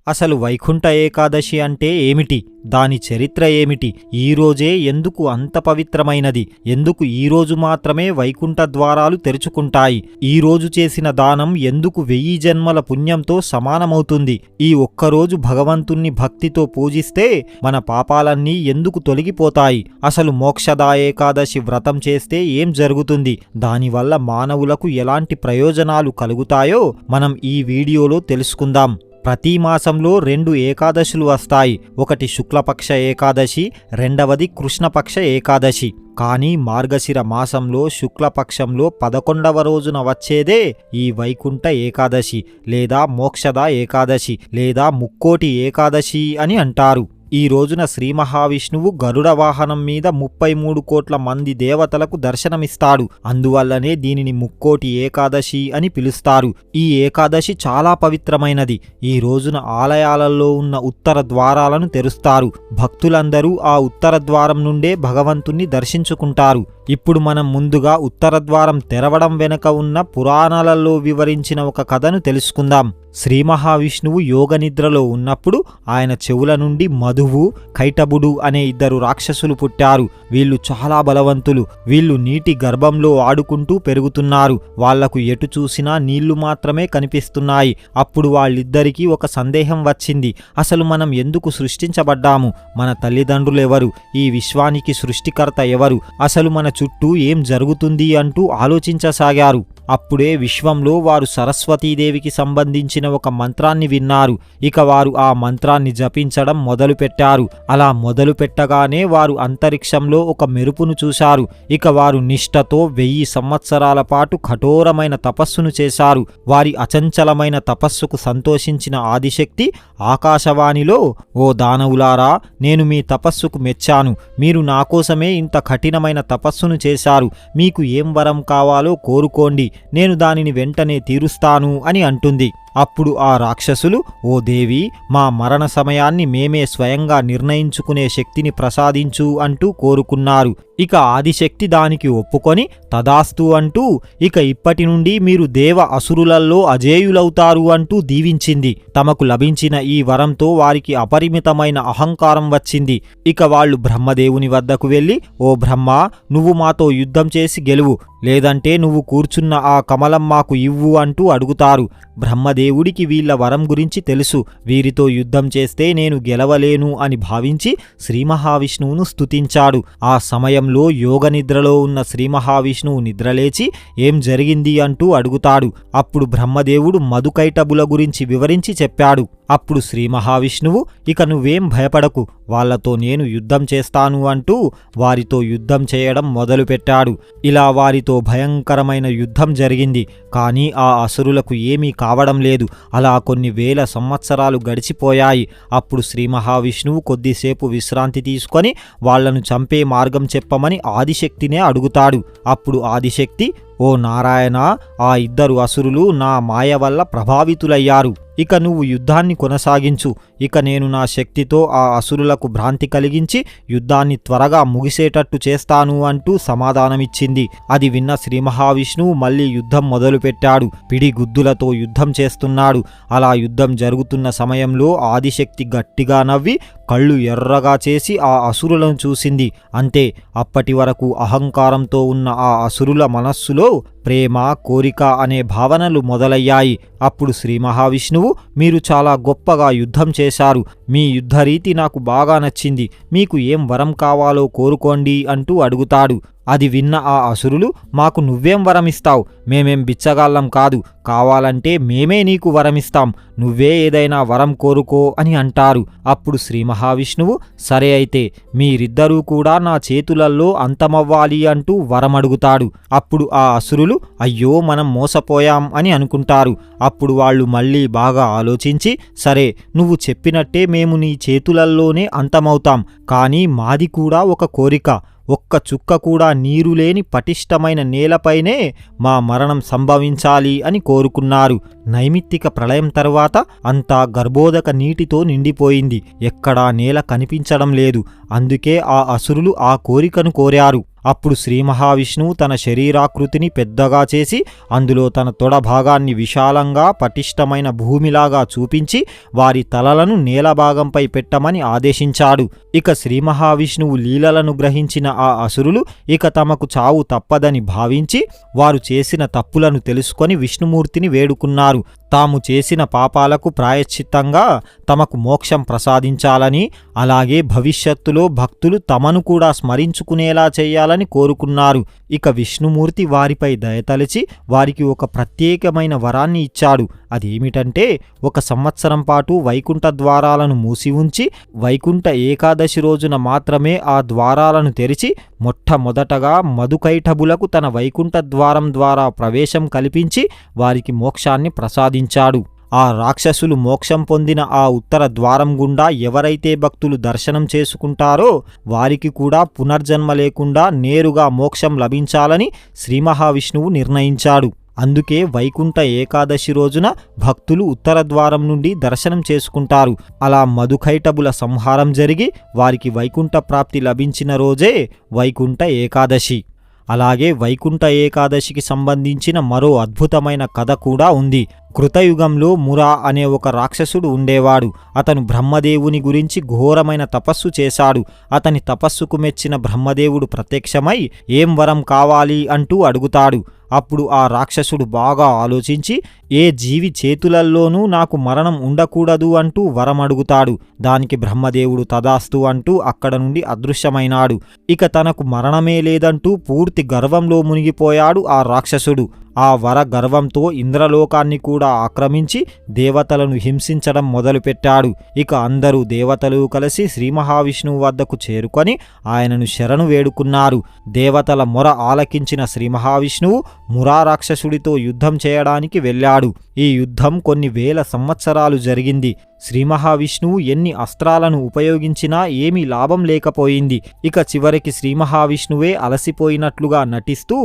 అసలు వైకుంఠ ఏకాదశి అంటే ఏమిటి? దాని చరిత్ర ఏమిటి? ఈరోజే ఎందుకు అంత పవిత్రమైనది? ఎందుకు ఈరోజు మాత్రమే వైకుంఠ ద్వారాలు తెరుచుకుంటాయి? ఈరోజు చేసిన దానం ఎందుకు 1000 జన్మల పుణ్యంతో సమానమవుతుంది? ఈ ఒక్కరోజు భగవంతుణ్ణి భక్తితో పూజిస్తే మన పాపాలన్నీ ఎందుకు తొలగిపోతాయి? అసలు మోక్షదా ఏకాదశి వ్రతం చేస్తే ఏం జరుగుతుంది? దానివల్ల మానవులకు ఎలాంటి ప్రయోజనాలు కలుగుతాయో మనం ఈ వీడియోలో తెలుసుకుందాం. ప్రతి మాసంలో 2 ఏకాదశులు వస్తాయి. ఒకటి శుక్లపక్ష ఏకాదశి, రెండవది కృష్ణపక్ష ఏకాదశి. కానీ మార్గశిర మాసంలో శుక్లపక్షంలో 11వ రోజున వచ్చేదే ఈ వైకుంఠ ఏకాదశి లేదా మోక్షద ఏకాదశి లేదా ముక్కోటి ఏకాదశి అని అంటారు. ఈ రోజున శ్రీ మహావిష్ణువు గరుడ వాహనం మీద 33 కోట్ల మంది దేవతలకు దర్శనమిస్తాడు. అందువల్లనే దీనిని ముక్కోటి ఏకాదశి అని పిలుస్తారు. ఈ ఏకాదశి చాలా పవిత్రమైనది. ఈ రోజున ఆలయాలలో ఉన్న ఉత్తర ద్వారాలను తెరుస్తారు. భక్తులందరూ ఆ ఉత్తర ద్వారం నుండే భగవంతుణ్ణి దర్శించుకుంటారు. ఇప్పుడు మనం ముందుగా ఉత్తర ద్వారం తెరవడం వెనుక ఉన్న పురాణాలలో వివరించిన ఒక కథను తెలుసుకుందాం. శ్రీ మహావిష్ణువు యోగ నిద్రలో ఉన్నప్పుడు ఆయన చెవుల నుండి మధువు, కైటబుడు అనే 2 రాక్షసులు పుట్టారు. వీళ్ళు చాలా బలవంతులు. వీళ్ళు నీటి గర్భంలో ఆడుకుంటూ పెరుగుతున్నారు. వాళ్లకు ఎటు చూసినా నీళ్లు మాత్రమే కనిపిస్తున్నాయి. అప్పుడు వాళ్ళిద్దరికీ ఒక సందేహం వచ్చింది. అసలు మనం ఎందుకు సృష్టించబడ్డాము? మన తల్లిదండ్రులెవరు? ఈ విశ్వానికి సృష్టికర్త ఎవరు? అసలు మన చుట్టూ ఏం జరుగుతుంది అంటూ ఆలోచించసాగారు. అప్పుడే విశ్వంలో వారు సరస్వతీదేవికి సంబంధించిన ఒక మంత్రాన్ని విన్నారు. ఇక వారు ఆ మంత్రాన్ని జపించడం మొదలుపెట్టారు. అలా మొదలుపెట్టగానే వారు అంతరిక్షంలో ఒక మెరుపును చూశారు. ఇక వారు నిష్ఠతో 1000 సంవత్సరాల పాటు కఠోరమైన తపస్సును చేశారు. వారి అచంచలమైన తపస్సుకు సంతోషించిన ఆదిశక్తి ఆకాశవాణిలో, ఓ దానవులారా, నేను మీ తపస్సుకు మెచ్చాను. మీరు నా కోసమే ఇంత కఠినమైన తపస్సును చేశారు. మీకు ఏం వరం కావాలో కోరుకోండి, నేను దానిని వెంటనే తీరుస్తాను అని అంటుంది. అప్పుడు ఆ రాక్షసులు, ఓ దేవి, మా మరణ సమయాన్ని మేమే స్వయంగా నిర్ణయించుకునే శక్తిని ప్రసాదించు అంటూ కోరుకున్నారు. ఇక ఆదిశక్తి దానికి ఒప్పుకొని తదాస్తు అంటూ ఇక ఇప్పటి నుండి మీరు దేవ అసురులలో అజేయులవుతారు అంటూ దీవించింది. తమకు లభించిన ఈ వరంతో వారికి అపరిమితమైన అహంకారం వచ్చింది. ఇక వాళ్ళు బ్రహ్మదేవుని వద్దకు వెళ్ళి, ఓ బ్రహ్మ, నువ్వు మాతో యుద్ధం చేసి గెలువు, లేదంటే నువ్వు కూర్చున్న ఆ కమలం మాకు ఇవ్వు అంటూ అడుగుతారు. బ్రహ్మదేవుడికి వీళ్ల వరం గురించి తెలుసు. వీరితో యుద్ధం చేస్తే నేను గెలవలేను అని భావించి శ్రీ మహావిష్ణువును స్తుతించాడు. ఆ సమయంలో యోగ నిద్రలో ఉన్న శ్రీ మహావిష్ణువు నిద్రలేచి ఏం జరిగింది అంటూ అడుగుతాడు. అప్పుడు బ్రహ్మదేవుడు మధుకైటబుల గురించి వివరించి చెప్పాడు. అప్పుడు శ్రీ మహావిష్ణువు, ఇక నువ్వేం భయపడకు, వాళ్లతో నేను యుద్ధం చేస్తాను అంటూ వారితో యుద్ధం చేయడం మొదలుపెట్టాడు. ఇలా వారితో భయంకరమైన యుద్ధం జరిగింది. కానీ ఆ అసురులకు ఏమీ కావడం లేదు. అలా కొన్ని వేల సంవత్సరాలు గడిచిపోయాయి. అప్పుడు శ్రీ మహావిష్ణువు కొద్దిసేపు విశ్రాంతి తీసుకొని వాళ్లను చంపే మార్గం చెప్పమని ఆదిశక్తినే అడుగుతాడు. అప్పుడు ఆదిశక్తి, ఓ నారాయణ, ఆ 2 అసురులు నా మాయ వల్ల ప్రభావితులయ్యారు. ఇక నువ్వు యుద్ధాన్ని కొనసాగించు. ఇక నేను నా శక్తితో ఆ అసురులకు భ్రాంతి కలిగించి యుద్ధాన్ని త్వరగా ముగిసేటట్టు చేస్తాను అంటూ సమాధానమిచ్చింది. అది విన్న శ్రీ మహావిష్ణువు మళ్లీ యుద్ధం మొదలుపెట్టాడు. పిడిగుద్దులతో యుద్ధం చేస్తున్నాడు. అలా యుద్ధం జరుగుతున్న సమయంలో ఆదిశక్తి గట్టిగా నవ్వి కళ్ళు ఎర్రగా చేసి ఆ అసురులను చూసింది. అంతే, అప్పటి వరకు అహంకారంతో ఉన్న ఆ అసురుల మనస్సులో ప్రేమ, కోరిక అనే భావనలు మొదలయ్యాయి. అప్పుడు శ్రీ మహావిష్ణువు, మీరు చాలా గొప్పగా యుద్ధం చేశారు. మీ యుద్ధరీతి నాకు బాగా నచ్చింది. మీకు ఏం వరం కావాలో కోరుకోండి అంటూ అడుగుతాడు. అది విన్న ఆ అసురులు, మాకు నువ్వేం వరమిస్తావు? మేమేం బిచ్చగాళ్ళం కాదు. కావాలంటే మేమే నీకు వరమిస్తాం. నువ్వే ఏదైనా వరం కోరుకో అని అంటారు. అప్పుడు శ్రీ మహావిష్ణువు, సరే అయితే మీరిద్దరూ కూడా నా చేతులల్లో అంతమవ్వాలి అంటూ వరమడుగుతాడు. అప్పుడు ఆ అసురులు, అయ్యో, మనం మోసపోయాం అని అనుకుంటారు. అప్పుడు వాళ్ళు మళ్ళీ బాగా ఆలోచించి, సరే, నువ్వు చెప్పినట్టే మేము నీ చేతులల్లోనే అంతమవుతాం. కానీ మాది కూడా ఒక కోరిక. ఒక్క చుక్క కూడా నీరు లేని పటిష్టమైన నేలపైనే మా మరణం సంభవించాలి అని కోరుకున్నారు. నైమిత్తిక ప్రళయం తరువాత అంతా గర్భోదక నీటితో నిండిపోయింది. ఎక్కడా నేల కనిపించడం లేదు. అందుకే ఆ అసురులు ఆ కోరికను కోరారు. అప్పుడు శ్రీ మహావిష్ణువు తన శరీరాకృతిని పెద్దగా చేసి అందులో తన తొడ భాగాన్ని విశాలంగా పటిష్టమైన భూమిలాగా చూపించి వారి తలలను నేల భాగంపై పెట్టమని ఆదేశించాడు. ఇక శ్రీ మహావిష్ణువు లీలలను గ్రహించిన ఆ అసురులు ఇక తమకు చావు తప్పదని భావించి వారు చేసిన తప్పులను తెలుసుకొని విష్ణుమూర్తిని వేడుకున్నారు. తాము చేసిన పాపాలకు ప్రాయశ్చిత్తంగా తమకు మోక్షం ప్రసాదించాలని, అలాగే భవిష్యత్తులో భక్తులు తమను కూడా స్మరించుకునేలా చేయాలని కోరుకున్నారు. ఇక విష్ణుమూర్తి వారిపై దయతలిచి వారికి ఒక ప్రత్యేకమైన వరాన్ని ఇచ్చాడు. అదేమిటంటే 1 సంవత్సరం పాటు వైకుంఠ ద్వారాలను మూసి ఉంచి వైకుంఠ ఏకాదశి రోజున మాత్రమే ఆ ద్వారాలను తెరిచి మొట్టమొదటగా మధుకైటభులకు తన వైకుంఠ ద్వారం ద్వారా ప్రవేశం కల్పించి వారికి మోక్షాన్ని ప్రసాదించాడు. ఆ రాక్షసులు మోక్షం పొందిన ఆ ఉత్తర ద్వారం గుండా ఎవరైతే భక్తులు దర్శనం చేసుకుంటారో వారికి కూడా పునర్జన్మ లేకుండా నేరుగా మోక్షం లభించాలని శ్రీ మహావిష్ణువు నిర్ణయించాడు. అందుకే వైకుంఠ ఏకాదశి రోజున భక్తులు ఉత్తర ద్వారం నుండి దర్శనం చేసుకుంటారు. అలా మధుకైటభుల సంహారం జరిగి వారికి వైకుంఠ ప్రాప్తి లభించిన రోజే వైకుంఠ ఏకాదశి. అలాగే వైకుంఠ ఏకాదశికి సంబంధించిన మరో అద్భుతమైన కథ కూడా ఉంది. కృతయుగంలో మురా అనే ఒక రాక్షసుడు ఉండేవాడు. అతను బ్రహ్మదేవుని గురించి ఘోరమైన తపస్సు చేశాడు. అతని తపస్సుకు మెచ్చిన బ్రహ్మదేవుడు ప్రత్యక్షమై ఏం వరం కావాలి అంటూ అడుగుతాడు. అప్పుడు ఆ రాక్షసుడు బాగా ఆలోచించి ఏ జీవి చేతులల్లోనూ నాకు మరణం ఉండకూడదు అంటూ వరం అడుగుతాడు. దానికి బ్రహ్మదేవుడు తదాస్తు అంటూ అక్కడ నుండి అదృశ్యమైనాడు. ఇక తనకు మరణమే లేదంటూ పూర్తి గర్వంలో మునిగిపోయాడు ఆ రాక్షసుడు. ఆ వర గర్వంతో ఇంద్రలోకాన్ని కూడా ఆక్రమించి దేవతలను హింసించడం మొదలుపెట్టాడు. ఇక అందరూ దేవతలు కలిసి శ్రీ మహావిష్ణువు వద్దకు చేరుకొని ఆయనను శరణు వేడుకున్నారు. దేవతల మొర ఆలకించిన శ్రీ మహావిష్ణువు మురా రాక్షసుడితో యుద్ధం చేయడానికి వెళ్ళాడు. ఈ యుద్ధం కొన్ని వేల సంవత్సరాలు జరిగింది. శ్రీ మహావిష్ణువు ఎన్ని అస్త్రాలను ఉపయోగించినా ఏమీ లాభం లేకపోయింది. ఇక చివరికి శ్రీ మహావిష్ణువే అలసిపోయినట్లుగా నటిస్తూ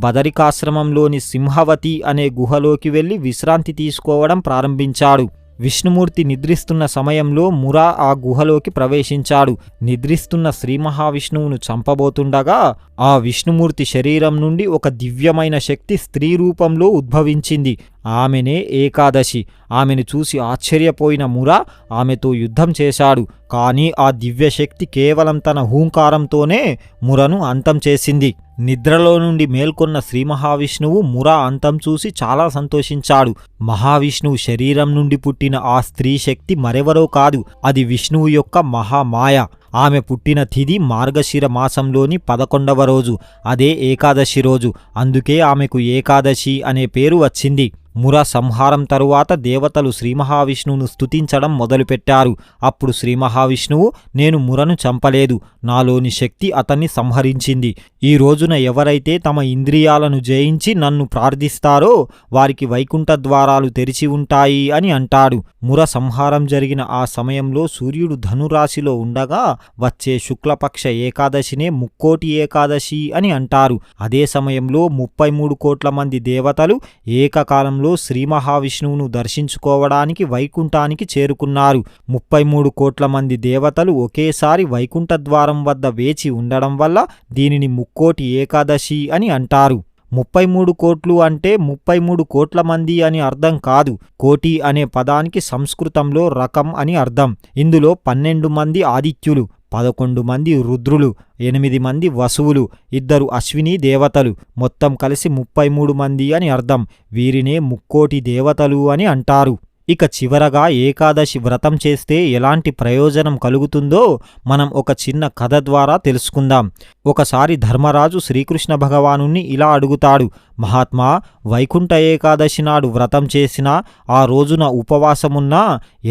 బదరికాశ్రమంలోని సింహవతి అనే గుహలోకి వెళ్లి విశ్రాంతి తీసుకోవడం ప్రారంభించాడు. విష్ణుమూర్తి నిద్రిస్తున్న సమయంలో మురా ఆ గుహలోకి ప్రవేశించాడు. నిద్రిస్తున్న శ్రీ మహావిష్ణువును చంపబోతుండగా ఆ విష్ణుమూర్తి శరీరం నుండి ఒక దివ్యమైన శక్తి స్త్రీ రూపంలో ఉద్భవించింది. ఆమెనే ఏకాదశి. ఆమెను చూసి ఆశ్చర్యపోయిన మురా ఆమెతో యుద్ధం చేశాడు. కానీ ఆ దివ్యశక్తి కేవలం తన హూంకారంతోనే మురను అంతం చేసింది. నిద్రలో నుండి మేల్కొన్న శ్రీ మహావిష్ణువు మురా అంతం చూసి చాలా సంతోషించాడు. మహావిష్ణువు శరీరం నుండి పుట్టిన ఆ స్త్రీ శక్తి మరెవరో కాదు, అది విష్ణువు యొక్క మహామాయ. ఆమె పుట్టిన తిథి మార్గశిర మాసంలోని 11వ రోజు. అదే ఏకాదశి రోజు. అందుకే ఆమెకు ఏకాదశి అనే పేరు వచ్చింది. ముర సంహారం తరువాత దేవతలు శ్రీ మహావిష్ణువును స్తుతించడం మొదలుపెట్టారు. అప్పుడు శ్రీ మహావిష్ణువు, నేను మురను చంపలేదు, నాలోని శక్తి అతన్ని సంహరించింది. ఈ రోజున ఎవరైతే తమ ఇంద్రియాలను జయించి నన్ను ప్రార్థిస్తారో వారికి వైకుంఠ ద్వారాలు తెరిచి ఉంటాయి అని అంటాడు. ముర సంహారం జరిగిన ఆ సమయంలో సూర్యుడు ధనురాశిలో ఉండగా వచ్చే శుక్లపక్ష ఏకాదశినే ముక్కోటి ఏకాదశి అని అంటారు. అదే సమయంలో 33 కోట్ల మంది దేవతలు ఏకకాలంలో శ్రీ మహావిష్ణువును దర్శించుకోవడానికి వైకుంఠానికి చేరుకున్నారు. 33 కోట్ల మంది దేవతలు ఒకేసారి వైకుంఠ ద్వారం వద్ద వేచి ఉండడం వల్ల దీనిని ముక్కోటి ఏకాదశి అని అంటారు. 33 కోట్లు అంటే 33 కోట్ల మంది అని అర్థం కాదు. కోటి అనే పదానికి సంస్కృతంలో రకం అని అర్థం. ఇందులో 12 మంది ఆదిత్యులు, 11 మంది రుద్రులు, 8 మంది వసువులు, 2 అశ్విని దేవతలు, మొత్తం కలిసి 33 మంది అని అర్థం. వీరినే ముక్కోటి దేవతలు అని అంటారు. ఇక చివరగా ఏకాదశి వ్రతం చేస్తే ఎలాంటి ప్రయోజనం కలుగుతుందో మనం ఒక చిన్న కథ ద్వారా తెలుసుకుందాం. ఒకసారి ధర్మరాజు శ్రీకృష్ణ భగవానుణ్ణి ఇలా అడుగుతాడు, మహాత్మా, వైకుంఠ ఏకాదశి నాడు వ్రతం చేసినా ఆ రోజున ఉపవాసమున్నా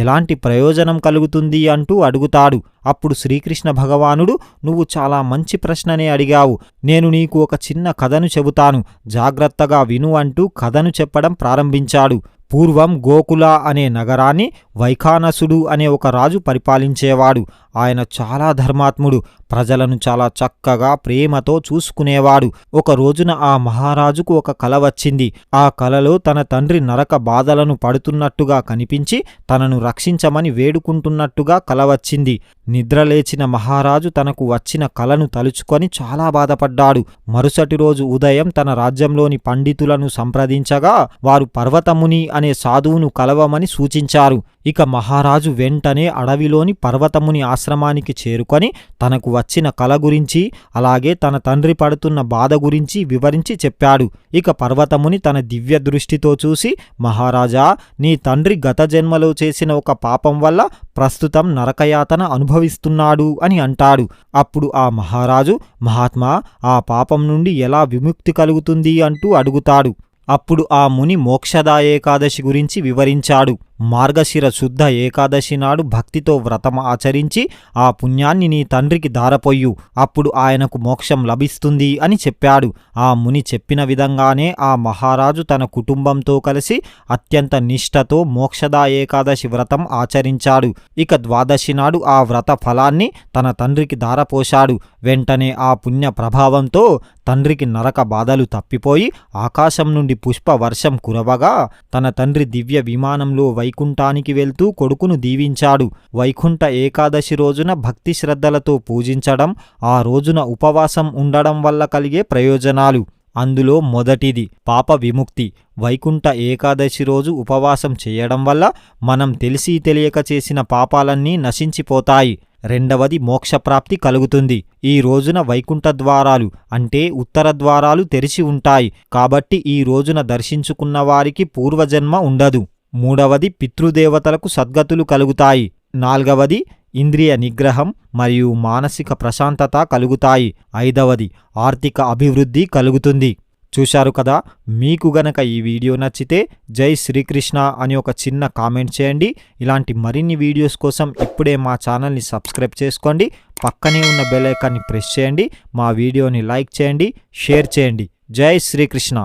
ఎలాంటి ప్రయోజనం కలుగుతుంది అంటూ అడుగుతాడు. అప్పుడు శ్రీకృష్ణ భగవానుడు, నువ్వు చాలా మంచి ప్రశ్ననే అడిగావు. నేను నీకు ఒక చిన్న కథను చెబుతాను, జాగ్రత్తగా విను అంటూ కథను చెప్పడం ప్రారంభించాడు. పూర్వం గోకుల అనే నగరాన్ని వైఖానసుడు అనే ఒక రాజు పరిపాలించేవాడు. ఆయన చాలా ధర్మాత్ముడు, ప్రజలను చాలా చక్కగా ప్రేమతో చూసుకునేవాడు. ఒక రోజున ఆ మహారాజుకు ఒక కల వచ్చింది. ఆ కలలో తన తండ్రి నరక బాధలను పడుతున్నట్టుగా కనిపించి తనను రక్షించమని వేడుకుంటున్నట్టుగా కల వచ్చింది. నిద్రలేచిన మహారాజు తనకు వచ్చిన కలను తలుచుకొని చాలా బాధపడ్డాడు. మరుసటి రోజు ఉదయం తన రాజ్యంలోని పండితులను సంప్రదించగా వారు పర్వతముని అనే సాధువును కలవమని సూచించారు. ఇక మహారాజు వెంటనే అడవిలోని పర్వతముని ఆశ్రమానికి చేరుకొని తనకు వచ్చిన కల గురించి అలాగే తన తండ్రి పడుతున్న బాధ గురించి వివరించి చెప్పాడు. ఇక పర్వతముని తన దివ్య దృష్టితో చూసి, మహారాజా, నీ తండ్రి గత జన్మలో చేసిన ఒక పాపం వల్ల ప్రస్తుతం నరకయాతన అనుభవిస్తున్నాడు అని అంటాడు. అప్పుడు ఆ మహారాజు, మహాత్మా, ఆ పాపం నుండి ఎలా విముక్తి కలుగుతుంది అంటూ అడుగుతాడు. అప్పుడు ఆ ముని మోక్షదా ఏకాదశి గురించి వివరించాడు. మార్గశిర శుద్ధ ఏకాదశి నాడు భక్తితో వ్రతం ఆచరించి ఆ పుణ్యాన్ని నీ తండ్రికి దారపొయ్యు, అప్పుడు ఆయనకు మోక్షం లభిస్తుంది అని చెప్పాడు. ఆ ముని చెప్పిన విధంగానే ఆ మహారాజు తన కుటుంబంతో కలిసి అత్యంత నిష్ఠతో మోక్షదా ఏకాదశి వ్రతం ఆచరించాడు. ఇక ద్వాదశి నాడు ఆ వ్రత ఫలాన్ని తన తండ్రికి దారపోశాడు. వెంటనే ఆ పుణ్య ప్రభావంతో తండ్రికి నరక బాధలు తప్పిపోయి ఆకాశం నుండి పుష్ప వర్షం కురవగా తన తండ్రి దివ్య విమానంలో వైకుంఠానికి వెళ్తూ కొడుకును దీవించాడు. వైకుంఠ ఏకాదశి రోజున భక్తి శ్రద్ధలతో పూజించడం, ఆ రోజున ఉపవాసం ఉండడం వల్ల కలిగే ప్రయోజనాలు. అందులో మొదటిది పాప విముక్తి. వైకుంఠ ఏకాదశి రోజు ఉపవాసం చేయడం వల్ల మనం తెలిసి తెలియక చేసిన పాపాలన్నీ నశించిపోతాయి. రెండవది మోక్షప్రాప్తి కలుగుతుంది. ఈ రోజున వైకుంఠ ద్వారాలు అంటే ఉత్తర ద్వారాలు తెరిచి ఉంటాయి. కాబట్టి ఈ రోజున దర్శించుకున్న వారికి పూర్వజన్మ ఉండదు. మూడవది పితృదేవతలకు సద్గతులు కలుగుతాయి. నాల్గవది ఇంద్రియ నిగ్రహం మరియు మానసిక ప్రశాంతత కలుగుతాయి. ఐదవది ఆర్థిక అభివృద్ధి కలుగుతుంది. చూశారు కదా. మీకు గనక ఈ వీడియో నచ్చితే జై శ్రీకృష్ణ అని ఒక చిన్న కామెంట్ చేయండి. ఇలాంటి మరిన్ని వీడియోస్ కోసం ఇప్పుడే మా ఛానల్ని సబ్స్క్రైబ్ చేసుకోండి. పక్కనే ఉన్న బెల్ ఐకాన్ని ప్రెస్ చేయండి. మా వీడియోని లైక్ చేయండి, షేర్ చేయండి. జై శ్రీకృష్ణ.